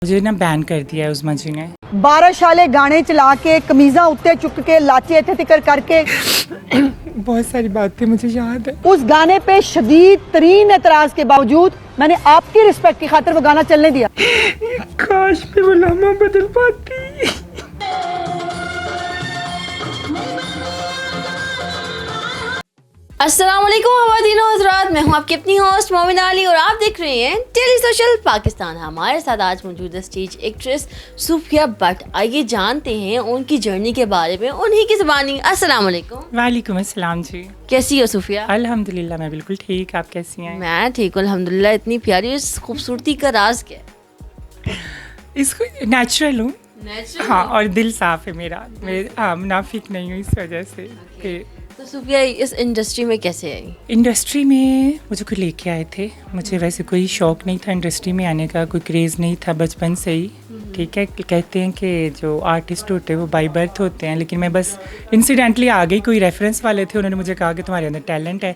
मुझे ना बैन कर दिया है उस्मा जी ने। 12 शाले गाने चला के कमीजा उत्ते चुक के लाचे इत्थे तिकर करके बहुत सारी बातें मुझे याद है। उस गाने पे शदीद तरीन एतराज के बावजूद मैंने आपकी रिस्पेक्ट की खातिर वो गाना चलने दिया। काश मैं वो लम्हा बदल पाती। अस्सलाम वालेकुम ख़वातीनो हज़रात, मैं हूं आपकी अपनी होस्ट मोमिन अली और आप देख रहे हैं टेली सोशल पाकिस्तान। हमारे साथ आज मौजूद है स्टेज एक्ट्रेस सूफिया भट्ट। आइए जानते हैं उनकी जर्नी के बारे में उन्हीं की ज़बानी। अस्सलाम वालेकुम। वालेकुम अस्सलाम जी। कैसी हो सूफिया? अल्हम्दुलिल्लाह मैं बिल्कुल ठीक। आप कैसी हैं? मैं ठीक हूं अल्हम्दुलिल्लाह। इतनी प्यारी इस खूबसूरती का राज क्या है? इसको नेचुरल हूँ। हाँ, और दिल साफ है मेरा। मैं मुनाफिक नहीं हूँ इस वजह से कि तो सूफिया इस इंडस्ट्री में कैसे आई? इंडस्ट्री में मुझे कोई लेके आए थे। मुझे वैसे कोई शौक़ नहीं था इंडस्ट्री में आने का, कोई क्रेज़ नहीं था बचपन से ही। ठीक है, कहते हैं कि जो आर्टिस्ट होते हैं वो बाय बर्थ होते हैं, लेकिन मैं बस इंसिडेंटली आ गई। कोई रेफरेंस वाले थे, उन्होंने मुझे कहा कि तुम्हारे अंदर टैलेंट है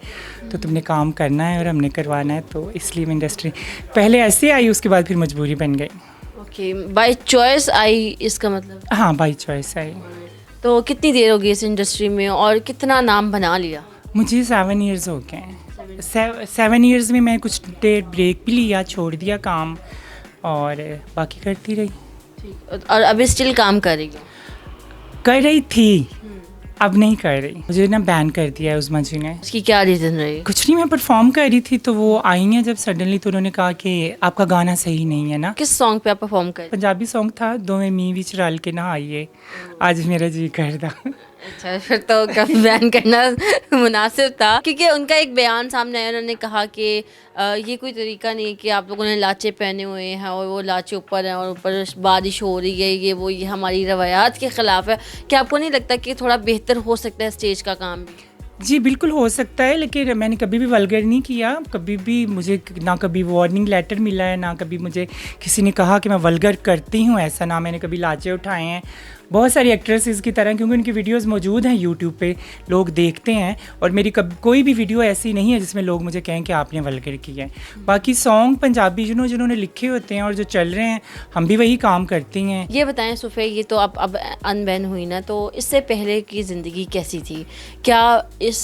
तो तुमने काम करना है और हमने करवाना है, तो इसलिए मैं इंडस्ट्री पहले ऐसे आई, उसके बाद फिर मजबूरी बन गई। ओके, बाय चॉइस आई इसका मतलब? हाँ, बाई चॉइस आई। तो कितनी देर हो गई इस इंडस्ट्री में और कितना नाम बना लिया? मुझे 7 ईयर्स हो गए हैं। 7 ईयर्स में मैं कुछ देर ब्रेक भी लिया, छोड़ दिया काम और बाकी करती रही। ठीक, और अभी स्टिल काम कर रही हो? कर रही थी, अब नहीं कर रही। मुझे ना बैन कर दिया है उस्मा जी ने। उसकी क्या रीज़न रही? कुछ नहीं, मैं परफॉर्म कर रही थी तो वो आई हैं जब सडनली, तो उन्होंने कहा कि आपका गाना सही नहीं है ना। किस सॉन्ग पे आप परफॉर्म कर? पंजाबी सॉन्ग था, दोवें मीं विच रल के नहाइए, आज मेरा जी करदा। अच्छा, फिर तो काफ़ी बैन करना मुनासिब था, क्योंकि उनका एक बयान सामने आया। उन्होंने कहा कि ये कोई तरीका नहीं है कि आप लोगों ने लाचे पहने हुए हैं और वो लाचे ऊपर हैं और ऊपर बारिश हो रही है, ये हमारी रवायात के ख़िलाफ़ है। क्या आपको नहीं लगता कि थोड़ा बेहतर हो सकता है स्टेज का काम भी? जी बिल्कुल हो सकता है, लेकिन मैंने कभी भी वल्गर नहीं किया। कभी भी मुझे ना कभी वार्निंग लेटर मिला है, ना कभी मुझे किसी ने कहा कि मैं वल्गर करती हूँ, ऐसा ना मैंने कभी लाचे उठाए हैं। बहुत सारी एक्ट्रेसेस की तरह, क्योंकि उनकी वीडियोस मौजूद हैं यूट्यूब पे, लोग देखते हैं, और मेरी कोई भी वीडियो ऐसी नहीं है जिसमें लोग मुझे कहें कि आपने वल्गर किया है। बाकी सॉन्ग पंजाबी जिन्होंने लिखे होते हैं और जो चल रहे हैं, हम भी वही काम करती हैं। ये बताएं सूफिया, ये तो अब अनबैन हुई ना, तो इससे पहले की ज़िंदगी कैसी थी? क्या इस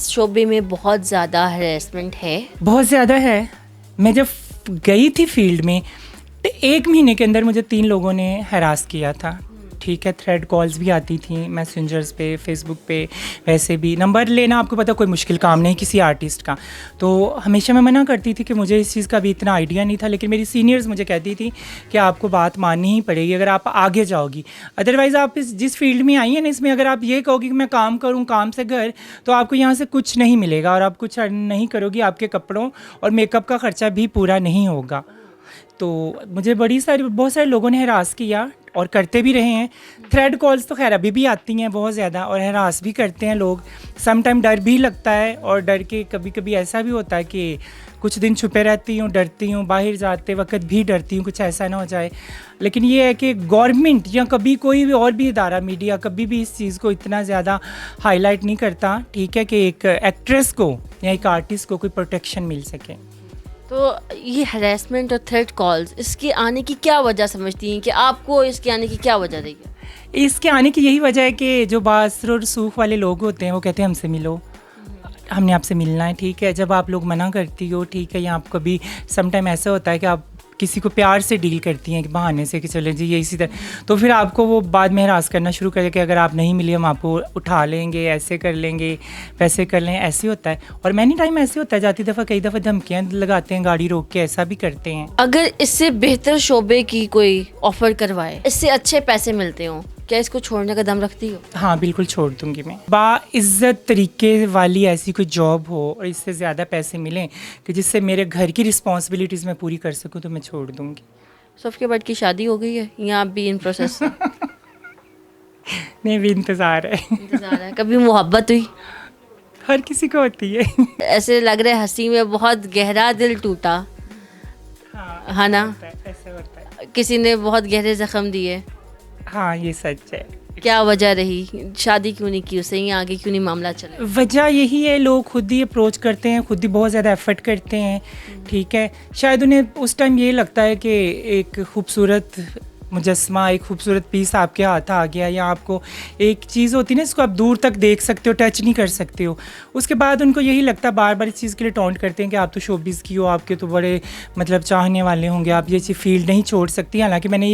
शोबे में बहुत ज़्यादा हरेसमेंट है? बहुत ज़्यादा है। मैं जब गई थी फील्ड में तो 1 महीने के अंदर मुझे 3 लोगों ने हरास किया था। ठीक है, थ्रेड कॉल्स भी आती थी मैसेंजर्स पे, फेसबुक पे। वैसे भी नंबर लेना, आपको पता, कोई मुश्किल काम नहीं किसी आर्टिस्ट का। तो हमेशा मैं मना करती थी कि मुझे इस चीज़ का भी इतना आइडिया नहीं था, लेकिन मेरी सीनियर्स मुझे कहती थी कि आपको बात माननी ही पड़ेगी अगर आप आगे जाओगी। अदरवाइज़ आप जिस फील्ड में आई हैं ना, इसमें अगर आप ये कहोगी कि मैं काम करूँ, काम से घर, तो आपको यहाँ से कुछ नहीं मिलेगा और आप कुछ नहीं करोगी, आपके कपड़ों और मेकअप का ख़र्चा भी पूरा नहीं होगा। तो मुझे बहुत सारे लोगों ने हरास किया और करते भी रहे हैं। थ्रेड कॉल्स तो खैर अभी भी आती हैं बहुत ज़्यादा, और हरास भी करते हैं लोग। सम टाइम डर भी लगता है, और डर के कभी कभी ऐसा भी होता है कि कुछ दिन छुपे रहती हूँ, डरती हूँ, बाहर जाते वक्त भी डरती हूँ कुछ ऐसा ना हो जाए। लेकिन ये है कि गवर्नमेंट या कभी कोई भी और भी इदारा, मीडिया, कभी भी इस चीज़ को इतना ज़्यादा हाईलाइट नहीं करता, ठीक है, कि एक एक्ट्रेस को या एक आर्टिस्ट को कोई प्रोटेक्शन मिल सके। तो ये हरेसमेंट और थ्रेट कॉल्स, इसकी आने की क्या वजह समझती हैं कि आपको इसके आने की क्या वजह रही है? इसके आने की यही वजह है कि जो बासर और सूख वाले लोग होते हैं वो कहते हैं हमसे मिलो, हमने आपसे मिलना है। ठीक है, जब आप लोग मना करती हो, ठीक है, या आप कभी सम टाइम ऐसा होता है कि आप किसी को प्यार से डील करती हैं कि बहाने से कि चले जी ये इसी तरह, तो फिर आपको वो बाद में हरास करना शुरू कर दे कि अगर आप नहीं मिली हम आपको उठा लेंगे, ऐसे कर लेंगे, वैसे कर लें, ऐसे होता है। और मैनी टाइम ऐसे होता है, जाती दफ़ा कई दफ़ा धमकियाँ लगाते हैं, गाड़ी रोक के, ऐसा भी करते हैं। अगर इससे बेहतर शोबे की कोई ऑफर करवाए, इससे अच्छे पैसे मिलते हों, क्या इसको छोड़ने का दम रखती हो? हाँ बिल्कुल छोड़ दूंगी मैं। बाइज़्ज़त तरीके वाली ऐसी कोई जॉब हो और इससे ज़्यादा पैसे मिलें कि जिससे मेरे घर की रिस्पॉन्सिबिलिटीज़ मैं पूरी कर सकूँ, तो मैं छोड़ दूंगी। सूफिया भट्ट की शादी हो गई है या आप भी इन प्रोसेस? नहीं, भी इंतज़ार है। इंतजार है। कभी मोहब्बत हुई? हर किसी को होती है। ऐसे लग रहा है हंसी में बहुत गहरा दिल टूटा, हाँ, है ना? ऐसा होता है। किसी ने बहुत गहरे जख्म दिए। हाँ, ये सच है। क्या वजह रही, शादी क्यों नहीं की उससे, या आगे क्यों नहीं मामला चला? वजह यही है, लोग खुद ही अप्रोच करते हैं, खुद ही बहुत ज़्यादा एफर्ट करते हैं, ठीक है। शायद उन्हें उस टाइम ये लगता है कि एक खूबसूरत मुजस्मा, एक खूबसूरत पीस आपके हाथ आ गया, या आपको एक चीज़ होती है ना इसको आप दूर तक देख सकते हो, टच नहीं कर सकते हो। उसके बाद उनको यही लगता है, बार बार इस चीज़ के लिए टॉन्ट करते हैं कि आप तो शोबिज़ की हो, आपके तो बड़े मतलब चाहने वाले होंगे, आप ये चीज़ फील्ड नहीं छोड़ सकती। हालांकि मैंने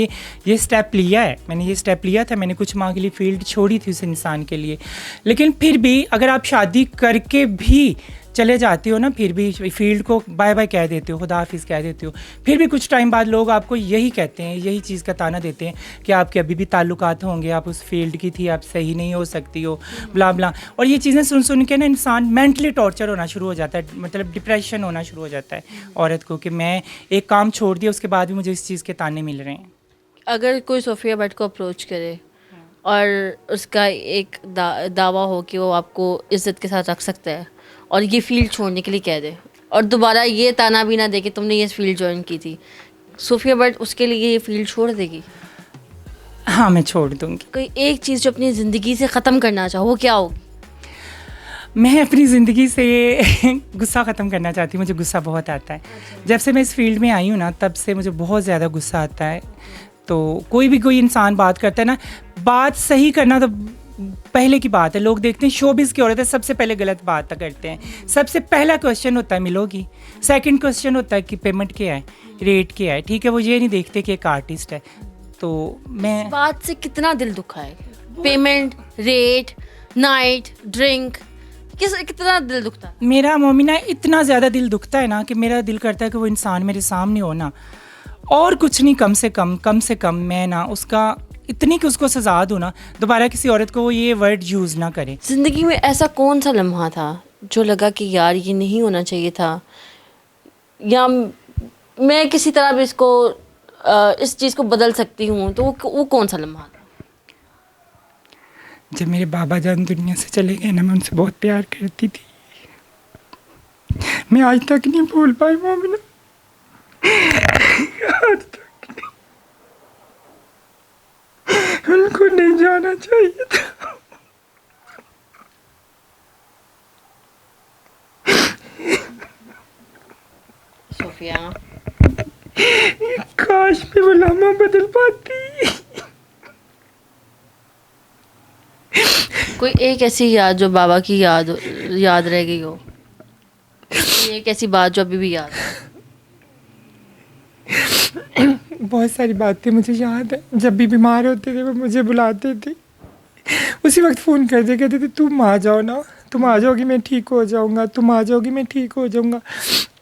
ये स्टेप लिया है, मैंने कुछ माह के लिए फील्ड छोड़ी थी उस इंसान के लिए। लेकिन फिर भी अगर आप शादी करके भी चले जाते हो ना, फिर भी फील्ड को बाय बाय कह देते हो, खुदा हाफिज़ कह देते हो, फिर भी कुछ टाइम बाद लोग आपको यही कहते हैं, यही चीज़ का ताना देते हैं कि आपके अभी भी ताल्लुकात होंगे, आप उस फील्ड की थी, आप सही नहीं हो सकती हो, ब्ला ब्ला। और ये चीज़ें सुन सुन के ना इंसान मेंटली टॉर्चर होना शुरू हो जाता है, मतलब डिप्रेशन होना शुरू हो जाता है औरत को, कि मैं एक काम छोड़ दिया उसके बाद भी मुझे इस चीज़ के ताने मिल रहे हैं। अगर कोई सोफिया भट्ट को अप्रोच करे और उसका एक दावा हो कि वो आपको इज्जत के साथ रख सकता है और ये फील्ड छोड़ने के लिए कह दे, और दोबारा ये ताना भी ना दे कि तुमने ये फील्ड ज्वाइन की थी, सोफिया भट्ट उसके लिए ये फील्ड छोड़ देगी? हाँ, मैं छोड़ दूँगी। कोई एक चीज़ जो अपनी ज़िंदगी से ख़त्म करना चाहो, वो क्या होगी? मैं अपनी ज़िंदगी से गुस्सा ख़त्म करना चाहती हूँ। मुझे गुस्सा बहुत आता है। जब से मैं इस फील्ड में आई हूँ ना, तब से मुझे बहुत ज़्यादा गुस्सा आता है। तो कोई इंसान बात करता है ना, बात सही करना तो पहले की बात है। लोग देखते हैं शोबिज़ की औरतें सबसे पहले गलत बात करते हैं। सबसे पहला क्वेश्चन होता है मिलोगी, सेकंड क्वेश्चन होता है कि पेमेंट क्या है, रेट क्या है, ठीक है। वो ये नहीं देखते कि एक आर्टिस्ट है। तो मैं बात से कितना दिल दुखा है, पेमेंट, रेट, नाइट, ड्रिंक, कितना दिल दुखता है? मेरा मोमिना इतना ज़्यादा दिल दुखता है ना कि मेरा दिल करता है कि वो इंसान मेरे सामने हो ना, और कुछ नहीं, कम से कम मैं ना उसका इतनी कि उसको सजा दूँ ना, दोबारा किसी औरत को वो ये वर्ड यूज़ ना करे। ज़िंदगी में ऐसा कौन सा लम्हा था जो लगा कि यार ये नहीं होना चाहिए था, या मैं किसी तरह भी इसको इस चीज़ को बदल सकती हूँ, तो वो कौन सा लम्हा था? जब मेरे बाबा जान दुनिया से चले गए ना, मैं उनसे बहुत प्यार करती थी। मैं आज तक नहीं भूल पाई मोमिना, आज तक उनको नहीं जाना चाहिए था। सोफिया, काश मैं वो लम्हा बदल पाती। कोई एक ऐसी याद जो बाबा की याद रह गई हो, एक ऐसी बात जो अभी भी याद है? बहुत सारी बातें मुझे याद है। जब भी बीमार होते थे वो मुझे बुलाते थे, उसी वक्त फ़ोन कर दिया, कहते थे तुम आ जाओ ना, तुम आ जाओगी मैं ठीक हो जाऊँगा, तुम आ जाओगी मैं ठीक हो जाऊँगा।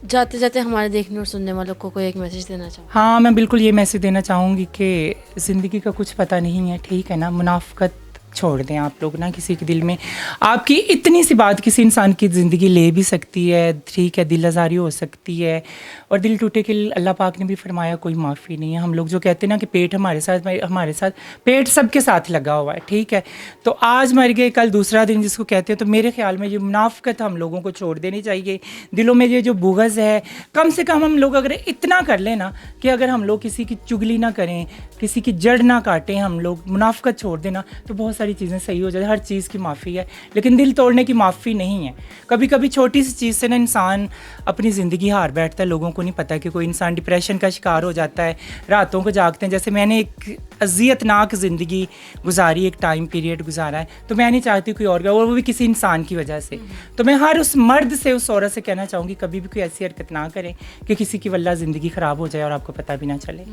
जाते जाते हमारे देखने और सुनने वालों को कोई एक मैसेज देना चाहूँ? हाँ, मैं बिल्कुल ये मैसेज देना चाहूँगी कि ज़िंदगी का कुछ पता नहीं है, ठीक है ना। मुनाफ़िकत छोड़ दें आप लोग ना। किसी के दिल में आपकी इतनी सी बात किसी इंसान की ज़िंदगी ले भी सकती है, ठीक है, दिल आज़ारी हो सकती है। और दिल टूटे के अल्लाह पाक ने भी फरमाया कोई माफ़ी नहीं है। हम लोग जो कहते हैं ना कि पेट हमारे साथ पेट सबके साथ लगा हुआ है, ठीक है। तो आज मर गए कल दूसरा दिन जिसको कहते हैं। तो मेरे ख्याल में ये मुनाफ़िकत हम लोगों को छोड़ देनी चाहिए। दिलों में ये जो बुग़्ज़ है, कम से कम हम लोग अगर इतना कर लें ना कि अगर हम लोग किसी की चुगली ना करें, किसी की जड़ ना काटें, हम लोग मुनाफ़िकत छोड़ देना, तो बहुत सारी चीज़ें सही हो जाती। हर चीज़ की माफ़ी है, लेकिन दिल तोड़ने की माफ़ी नहीं है। कभी कभी छोटी सी चीज़ से ना इंसान अपनी ज़िंदगी हार बैठता है। लोगों को नहीं पता कि कोई इंसान डिप्रेशन का शिकार हो जाता है, रातों को जागते हैं। जैसे मैंने एक अज़ियतनाक ज़िंदगी गुजारी, एक टाइम पीरियड गुजारा है, तो मैं नहीं चाहती कोई और वो भी किसी इंसान की वजह से। तो मैं हर उस मर्द से, उस औरत से कहना चाहूँगी कभी भी कोई ऐसी हरकत ना करें कि किसी की वल्ला ज़िंदगी ख़राब हो जाए और आपको पता भी ना चले।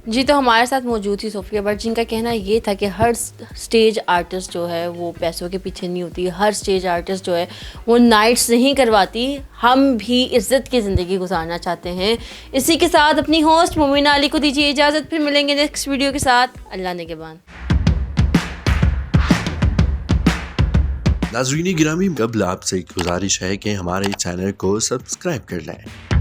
जी, तो हमारे साथ मौजूद थी सोफिया भट्ट, जिनका कहना ये था कि हर स्टेज आर्टिस्ट जो है वो पैसों के पीछे नहीं होती। हर स्टेज आर्टिस्ट जो है वो नाइट्स नहीं करवाती। हम भी इज़्ज़त की ज़िंदगी गुजारना चाहते हैं। इसी के साथ अपनी होस्ट मोमिना अली को दीजिए इजाज़त। फिर मिलेंगे नेक्स्ट वीडियो के साथ। अल्लाह निगहबान। नाज़रीन गिरामी, कबल आपसे एक गुजारिश है कि हमारे चैनल को सब्सक्राइब कर लें।